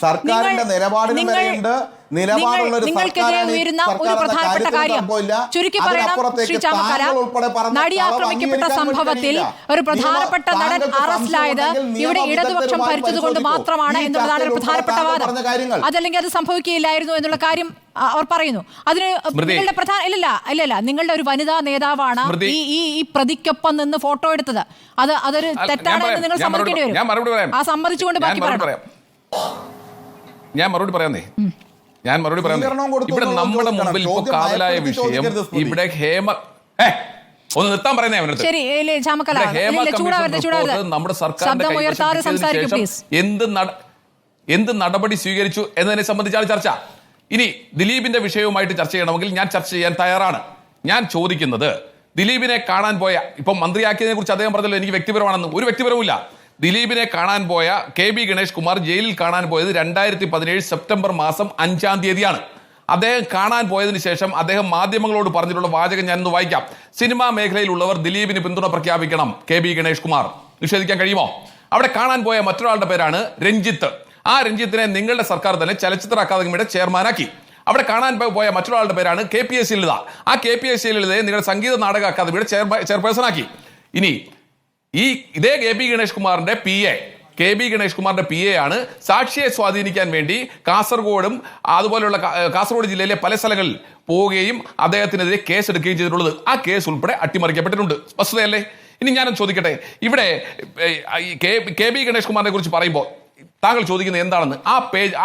സർക്കാരിന്റെ നിലപാടിന് വിലയുണ്ട്. നിലപാടുള്ള ഒരു സർക്കാരാണ് ഒരു പ്രധാനപ്പെട്ട കാര്യം ചുരുക്കി പറയണം ശ്രീ ചാമക്കാല. നടി ആക്രമിക്കപ്പെട്ട സംഭവത്തിൽ ഒരു പ്രധാനപ്പെട്ട നടൻ അറസ്റ്റിലായത് ഇവിടെ ഇടതുപക്ഷം ഭരിച്ചതുകൊണ്ട് മാത്രമാണ് എന്നുള്ളതാണ് ഒരു പ്രധാനപ്പെട്ട വാദം. അതല്ലെങ്കിൽ അത് സംഭവിക്കുകയില്ലായിരുന്നു എന്നുള്ള കാര്യം അവർ പറയുന്നു. അതിന് നിങ്ങളുടെ പ്രധാന ഇല്ല നിങ്ങളുടെ ഒരു വനിതാ നേതാവാണ് ഈ പ്രതിക്കൊപ്പം നിന്ന് ഫോട്ടോ എടുത്തത്. അതൊരു തെറ്റാണെന്ന് നിങ്ങൾ സമ്മതിക്കേണ്ടി വരും. ആ സമ്മതിച്ചുകൊണ്ട് ബാക്കി പറയണം. ഞാൻ മറുപടി പറയാന്നേ. ഇവിടെ നമ്മുടെ മുമ്പിൽ ഇപ്പൊ കാതലായ വിഷയം ഇവിടെ ഒന്ന് നിർത്താൻ പറയുന്നേ നമ്മുടെ സർക്കാരിന്റെ എന്ത് നടപടി സ്വീകരിച്ചു എന്നതിനെ സംബന്ധിച്ചാണ് ചർച്ച. ഇനി ദിലീപിന്റെ വിഷയവുമായിട്ട് ചർച്ച ചെയ്യണമെങ്കിൽ ഞാൻ ചർച്ച ചെയ്യാൻ തയ്യാറാണ്. ഞാൻ ചോദിക്കുന്നത് ദിലീപിനെ കാണാൻ പോയ ഇപ്പം മന്ത്രിയാക്കിയതിനെ കുറിച്ച് അദ്ദേഹം പറഞ്ഞല്ലോ എനിക്ക് വ്യക്തിപരമാണെന്ന്. ഒരു വ്യക്തിപരവുമില്ല. ദിലീപിനെ കാണാൻ പോയ KB ഗണേഷ് കുമാർ ജയിലിൽ കാണാൻ പോയത് 2017 സെപ്റ്റംബർ മാസം 5-ാം തീയതിയാണ്. അദ്ദേഹം കാണാൻ പോയതിനു ശേഷം അദ്ദേഹം മാധ്യമങ്ങളോട് പറഞ്ഞിട്ടുള്ള വാചകം ഞാനൊന്ന് വായിക്കാം. സിനിമാ മേഖലയിലുള്ളവർ ദിലീപിന് പിന്തുണ പ്രഖ്യാപിക്കണം. KB ഗണേഷ് കുമാർ നിഷേധിക്കാൻ കഴിയുമോ? അവിടെ കാണാൻ പോയ മറ്റൊരാളുടെ പേരാണ് രഞ്ജിത്ത്. ആ രഞ്ജിത്തിനെ നിങ്ങളുടെ സർക്കാർ തന്നെ ചലച്ചിത്ര അക്കാദമിയുടെ ചെയർമാനാക്കി. അവിടെ കാണാൻ പോയ മറ്റൊരാളുടെ പേരാണ് KPSC ലളിത. ആ KPSC ലളിതയെ നിങ്ങളുടെ സംഗീത നാടക അക്കാദമിയുടെ ചെയർപേഴ്സൺ ആക്കി. ഇനി ഇതേ KB ഗണേഷ് കുമാറിന്റെ PA ആണ് സാക്ഷിയെ സ്വാധീനിക്കാൻ വേണ്ടി കാസർഗോഡും അതുപോലെയുള്ള കാസർഗോഡ് ജില്ലയിലെ പല സ്ഥലങ്ങളിൽ പോവുകയും അദ്ദേഹത്തിനെതിരെ കേസ് എടുക്കുകയും ചെയ്തിട്ടുള്ളത്. ആ കേസ് ഉൾപ്പെടെ അട്ടിമറിക്കപ്പെട്ടിട്ടുണ്ട്. വസ്തുതയല്ലേ? ഇനി ഞാനൊന്ന് ചോദിക്കട്ടെ, ഇവിടെ KB ഗണേഷ് കുമാറിനെ കുറിച്ച് പറയുമ്പോൾ താങ്കൾ ചോദിക്കുന്നത് എന്താണെന്ന്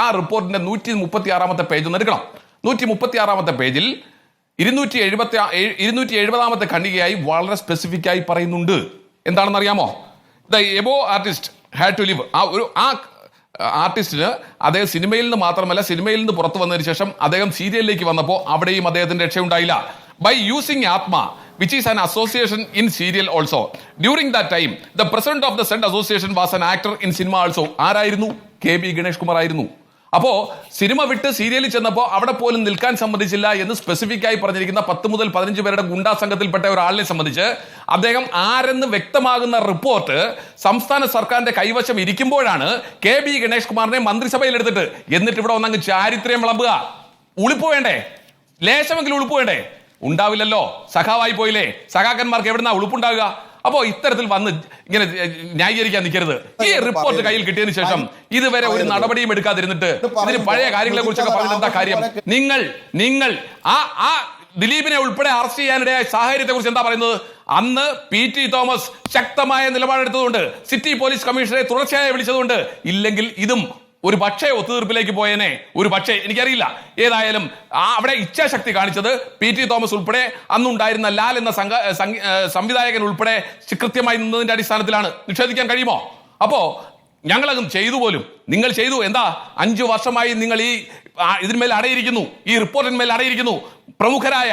ആ റിപ്പോർട്ടിന്റെ 136-ാമത്തെ പേജ് ഒന്ന് എടുക്കണം. 136-ാമത്തെ പേജിൽ 270-ാമത്തെ ഖണ്ഡികയായി വളരെ സ്പെസിഫിക് ആയി പറയുന്നുണ്ട്. എന്താണെന്ന് അറിയാമോ? The above artist had to live. ആ ആർട്ടിസ്റ്റിന് അദ്ദേഹം സിനിമയിൽ നിന്ന് മാത്രമല്ല, സിനിമയിൽ നിന്ന് പുറത്തു വന്നതിന് ശേഷം അദ്ദേഹം സീരിയലിലേക്ക് വന്നപ്പോൾ അവിടെയും അദ്ദേഹത്തിന്റെ രക്ഷയുണ്ടായില്ല. By using Atma which is an association in serial also. During that time, the president of the said association was an actor in cinema also. ആരായിരുന്നു? KB ഗണേഷ് കുമാർ ആയിരുന്നു. അപ്പോ സിനിമ വിട്ട് സീരിയലിൽ ചെന്നപ്പോൾ അവിടെ പോലും നിൽക്കാൻ സമ്മതിച്ചില്ല എന്ന് സ്പെസിഫിക് ആയി പറഞ്ഞിരിക്കുന്ന 10 മുതൽ 15 പേരുടെ ഗുണ്ടാ സംഘത്തിൽപ്പെട്ട ഒരാളിനെ സംബന്ധിച്ച് അദ്ദേഹം ആരെന്ന് വ്യക്തമാകുന്ന റിപ്പോർട്ട് സംസ്ഥാന സർക്കാരിന്റെ കൈവശം ഇരിക്കുമ്പോഴാണ് KB ഗണേഷ് കുമാറിനെ മന്ത്രിസഭയിൽ എടുത്തിട്ട് എന്നിട്ട് ഇവിടെ ഒന്നങ്ങ് ചാരിത്രം വിളമ്പുക. ഉളുപ്പ് വേണ്ടേ? ലേശമെങ്കിലും ഉളുപ്പ് വേണ്ടേ? ഉണ്ടാവില്ലല്ലോ. സഖാവായി പോയില്ലേ. സഖാക്കന്മാർക്ക് എവിടുന്നാ ഉളുപ്പുണ്ടാവുക? അപ്പോ ഇത്തരത്തിൽ വന്ന് ഇങ്ങനെ ന്യായീകരിക്കാൻ നിൽക്കരുത്. ഈ റിപ്പോർട്ട് കയ്യിൽ കിട്ടിയതിനു ശേഷം ഇതുവരെ ഒരു നടപടിയും എടുക്കാതിരുന്നിട്ട് ഇതിന് പഴയ കാര്യങ്ങളെ കുറിച്ചൊക്കെ പറഞ്ഞിട്ട് എന്താ കാര്യം? നിങ്ങൾ ആ ദിലീപിനെ ഉൾപ്പെടെ അറസ്റ്റ് ചെയ്യാനിടയായ സാഹചര്യത്തെ കുറിച്ച് എന്താ പറയുന്നത്? അന്ന് PT തോമസ് ശക്തമായ നിലപാടെടുത്തതുകൊണ്ട്, സിറ്റി പോലീസ് കമ്മീഷണറെ തുടർച്ചയായി വിളിച്ചതുകൊണ്ട്, ഇല്ലെങ്കിൽ ഇതും ഒരു പക്ഷേ ഒത്തുതീർപ്പിലേക്ക് പോയേനെ. ഒരു പക്ഷേ, എനിക്കറിയില്ല. ഏതായാലും അവിടെ ഇച്ഛാശക്തി കാണിച്ചത് PT തോമസ് ഉൾപ്പെടെ അന്നുണ്ടായിരുന്ന ലാൽ എന്ന സംവിധായകൻ ഉൾപ്പെടെ കൃത്യമായി നിന്നതിന്റെ അടിസ്ഥാനത്തിലാണ്. നിഷേധിക്കാൻ കഴിയുമോ? അപ്പോ ഞങ്ങളതും ചെയ്തു പോലും. നിങ്ങൾ ചെയ്തു. എന്താ? 5 വർഷമായി നിങ്ങൾ ഇതിന്മേൽ അടയിരിക്കുന്നു, ഈ റിപ്പോർട്ടിന്മേൽ അടയിരിക്കുന്നു. പ്രമുഖരായ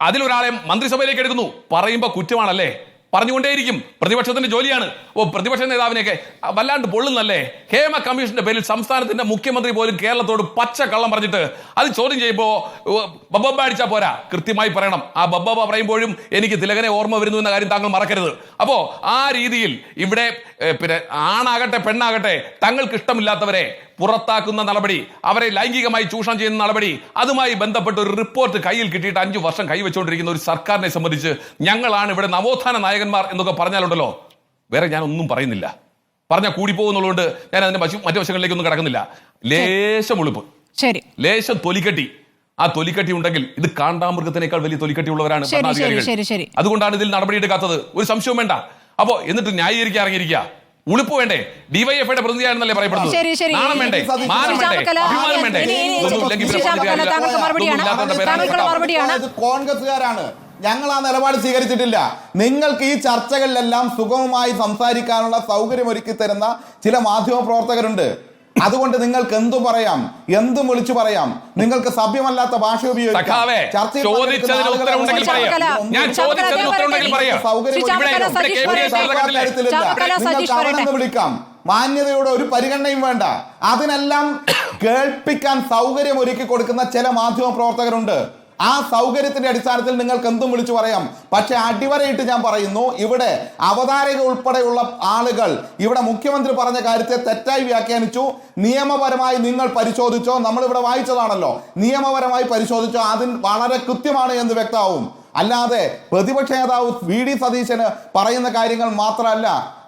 അതിലൊരാളെ മന്ത്രിസഭയിലേക്ക് എടുക്കുന്നു. പറയുമ്പോ കുറ്റമാണല്ലേ? പറഞ്ഞുകൊണ്ടേയിരിക്കും. പ്രതിപക്ഷത്തിന്റെ ജോലിയാണ്. പ്രതിപക്ഷ നേതാവിനെയൊക്കെ വല്ലാണ്ട് പൊള്ളുന്നല്ലേ? ഹേമ കമ്മീഷന്റെ പേരിൽ സംസ്ഥാനത്തിന്റെ മുഖ്യമന്ത്രി പോലും കേരളത്തോട് പച്ച കള്ളം പറഞ്ഞിട്ട് അത് ചോദ്യം ചെയ്യുമ്പോ ബബ്ബ അടിച്ചാൽ പോരാ, കൃത്യമായി പറയണം. ആ ബബ്ബ പറയുമ്പോഴും എനിക്ക് തിലകനെ ഓർമ്മ വരുന്നു എന്ന കാര്യം താങ്കൾ മറക്കരുത്. അപ്പോ ആ രീതിയിൽ ഇവിടെ പിന്നെ ആണാകട്ടെ പെണ്ണാകട്ടെ തങ്ങൾക്ക് ഇഷ്ടമില്ലാത്തവരെ പുറത്താക്കുന്ന നടപടി, അവരെ ലൈംഗികമായി ചൂഷണം ചെയ്യുന്ന നടപടി, അതുമായി ബന്ധപ്പെട്ട ഒരു റിപ്പോർട്ട് കയ്യിൽ കിട്ടിയിട്ട് 5 വർഷം കൈവച്ചുകൊണ്ടിരിക്കുന്ന ഒരു സർക്കാരിനെ സംബന്ധിച്ച് ഞങ്ങളാണ് ഇവിടെ നവോത്ഥാന നായകന്മാർ എന്നൊക്കെ പറഞ്ഞാലുണ്ടല്ലോ, വേറെ ഞാൻ ഒന്നും പറയുന്നില്ല. പറഞ്ഞാൽ കൂടിപ്പോകുന്നുള്ളതുകൊണ്ട് ഞാൻ അതിന്റെ മറ്റു വശങ്ങളിലേക്കൊന്നും കിടക്കുന്നില്ല. ലേശം ഉളുപ്പ്, ലേശം തൊലിക്കട്ടി. ആ തൊലിക്കട്ടി ഉണ്ടെങ്കിൽ ഇത് കാണ്ടാമൃഗത്തിനേക്കാൾ വലിയ തൊലിക്കട്ടി ഉള്ളവരാണ് ഭരണാധികാരികൾ. അതുകൊണ്ടാണ് ഇതിൽ നടപടി എടുക്കാത്തത്. ഒരു സംശയവും വേണ്ട. അപ്പോ എന്നിട്ട് ന്യായീകരിക്കാൻ ഇറങ്ങിയിരിക്കുക. ഉളുപ്പ് വേണ്ടേ? ഡിവൈഎഫ്ഐയുടെ പ്രതിനിധിയാണെന്നല്ലേ പറയപ്പെടുന്നത്. നാണം വേണ്ടേ? മാനം വേണ്ടേ? അഭിമാനം വേണ്ടേ? കോൺഗ്രസ്സുകാരാണ്. ഞങ്ങൾ ആ നിലപാട് സ്വീകരിച്ചിട്ടില്ല. നിങ്ങൾക്ക് ഈ ചർച്ചകളിലെല്ലാം സുഗമമായി സംസാരിക്കാനുള്ള സൗകര്യം ഒരുക്കി തരുന്ന ചില മാധ്യമ പ്രവർത്തകരുണ്ട്. അതുകൊണ്ട് നിങ്ങൾക്ക് എന്തും പറയാം, എന്തും വിളിച്ചു പറയാം. നിങ്ങൾക്ക് സഭ്യമല്ലാത്ത ഭാഷ ഉപയോഗിക്കാം. വിളിക്കാം. മാന്യതയുടെ ഒരു പരിഗണനയും വേണ്ട. അതിനെല്ലാം കേൾപ്പിക്കാൻ സൗകര്യം ഒരുക്കി കൊടുക്കുന്ന ചില മാധ്യമ പ്രവർത്തകരുണ്ട്. ആ സൗകര്യത്തിന്റെ അടിസ്ഥാനത്തിൽ നിങ്ങൾക്ക് എന്തും വിളിച്ചു പറയാം. പക്ഷെ അടിവരയിട്ട് ഞാൻ പറയുന്നു, ഇവിടെ അവതാരക ഉൾപ്പെടെയുള്ള ആളുകൾ ഇവിടെ മുഖ്യമന്ത്രി പറഞ്ഞ കാര്യത്തെ തെറ്റായി വ്യാഖ്യാനിച്ചു. നിയമപരമായി നിങ്ങൾ പരിശോധിച്ചോ, നമ്മളിവിടെ വായിച്ചതാണല്ലോ, നിയമപരമായി പരിശോധിച്ചോ, അതിൽ വളരെ കൃത്യമാണ് എന്ന് വ്യക്തമാവും. അല്ലാതെ പ്രതിപക്ഷ നേതാവ് വി.ഡി. സതീശന് പറയുന്ന കാര്യങ്ങൾ മാത്രമല്ല,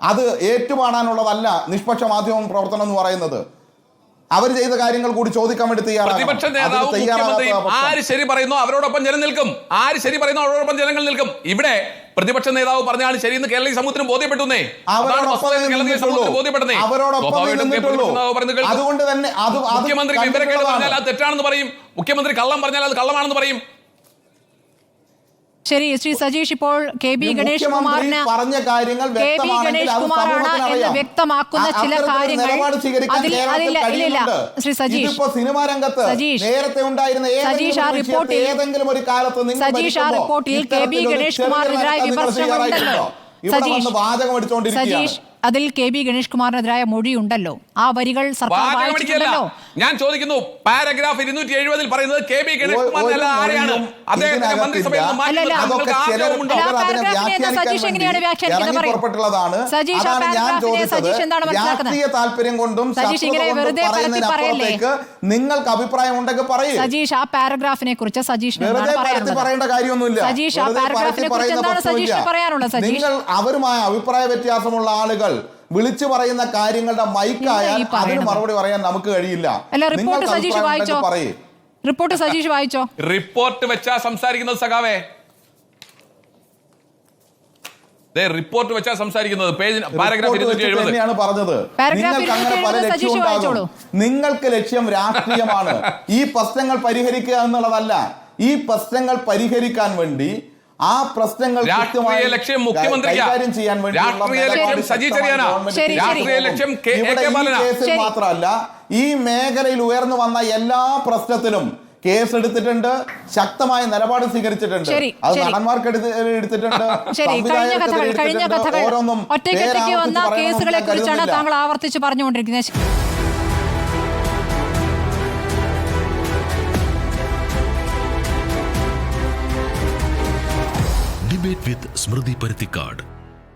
അത് ഏറ്റുപാടാനുള്ളതല്ല നിഷ്പക്ഷ മാധ്യമ പ്രവർത്തനം എന്ന് പറയുന്നത്. അവർ ചെയ്ത കാര്യങ്ങൾ കൂടി ചോദിക്കാൻ വേണ്ടി പ്രതിപക്ഷ നേതാവ് മുഖ്യമന്ത്രിയും ആര് ശരി പറയുന്നു അവരോടൊപ്പം ജനം നിൽക്കും, ആര് ശരി പറയുന്നു അവരോടൊപ്പം ജനങ്ങൾ നിൽക്കും. ഇവിടെ പ്രതിപക്ഷ നേതാവ് പറഞ്ഞാണ് ശരിയെന്ന് കേരളീയ സമൂഹത്തിന് ബോധ്യപ്പെട്ടു. അതുകൊണ്ട് തന്നെ മുഖ്യമന്ത്രി വിവരക്കേട് പറഞ്ഞാൽ അത് തെറ്റാണെന്ന് പറയും, മുഖ്യമന്ത്രി കള്ളം പറഞ്ഞാൽ അത് കള്ളമാണെന്ന് പറയും. ശരി, ശ്രീ സജീഷ്, ഇപ്പോൾ കെ ബി ഗണേഷ് കുമാറിന് എന്ന് വ്യക്തമാക്കുന്ന ചില കാര്യങ്ങൾ ശ്രീ സജീഷ് സിനിമാ രംഗത്ത് നേരത്തെ ഉണ്ടായിരുന്ന സജീഷ് ആ റിപ്പോർട്ടിൽ കെ ബി ഗണേഷ് കുമാറിനെതിരായ വിമർശനങ്ങളുണ്ടല്ലോ. സജീഷ്, അതിൽ കെ ബി ഗണേഷ് കുമാറിനെതിരായ മൊഴിയുണ്ടല്ലോ, ആ വരികൾ സർക്കാർ വായിച്ചിട്ടുണ്ടല്ലോ. ഞാൻ ചോദിക്കുന്നു, പാരഗ്രാഫ് 270 പറയുന്നത് കെ ബി ഗണേഷ് കുമാർ ആരെയാണ്? അദ്ദേഹത്തിന്റെ മന്ത്രിസഭയിൽ സജീഷ് എങ്ങനെയാണ് വ്യാഖ്യാനിക്കുന്നത്? സജീഷ് എന്താണ് മനസ്സിലാക്കുന്നത്? താല്പര്യം കൊണ്ടും സജീഷ് ഇങ്ങനെ വെറുതെ പരത്തി പറയല്ലേ? നിങ്ങൾക്ക് അഭിപ്രായം ഉണ്ടെങ്കിൽ പറയൂ. സജീഷ് ആ പാരഗ്രാഫിനെ കുറിച്ച് സജീഷ് പറയേണ്ട കാര്യമൊന്നുമില്ല. സജീഷ് ആ പാരഗ്രാഫിനെ കുറിച്ച് എന്താണ് സജീഷിന് പറയാനുള്ളത്? സജീഷ്, അവരുമായ അഭിപ്രായ വ്യത്യാസമുള്ള ആളുകൾ വിളിച്ചു പറയുന്ന കാര്യങ്ങളുടെ മൈക്കായാൽ അതിന് മറുപടി പറയാൻ നമുക്ക് കഴിയില്ല. റിപ്പോർട്ട് സജീഷ് വായിച്ചോ? റിപ്പോർട്ട് സജീഷ് വായിച്ചോ? റിപ്പോർട്ട് വെച്ചാ സംസാരിക്കുന്നത് സഖാവേ, റിപ്പോർട്ട് വെച്ചാ സംസാരിക്കുന്നത്. പാരഗ്രാഫ് 270 പറഞ്ഞത്. നിങ്ങൾക്ക് അങ്ങനെ പല ലക്ഷ്യം ഉണ്ടാകും. നിങ്ങൾക്ക് ലക്ഷ്യം രാഷ്ട്രീയമാണ്. ഈ പ്രശ്നങ്ങൾ പരിഹരിക്കുക എന്നുള്ളതല്ല. ഈ പ്രശ്നങ്ങൾ പരിഹരിക്കാൻ വേണ്ടി ആ പ്രശ്നങ്ങൾ ലക്ഷ്യം കൈകാര്യം ചെയ്യാൻ വേണ്ടി മാത്രമല്ല, ഈ മേഖലയിൽ ഉയർന്നു വന്ന എല്ലാ പ്രശ്നത്തിലും കേസെടുത്തിട്ടുണ്ട്, ശക്തമായ നിലപാട് സ്വീകരിച്ചിട്ടുണ്ട്. അത് നടന്മാർക്ക് എടുത്തിട്ടുണ്ട്. ഓരോന്നും ഒറ്റയ്ക്ക് വന്ന കേസുകളെ കുറിച്ചാണ് താങ്കൾ ആവർത്തിച്ച് പറഞ്ഞുകൊണ്ടിരിക്കുന്നത്. Debate with Smriti Parthikad.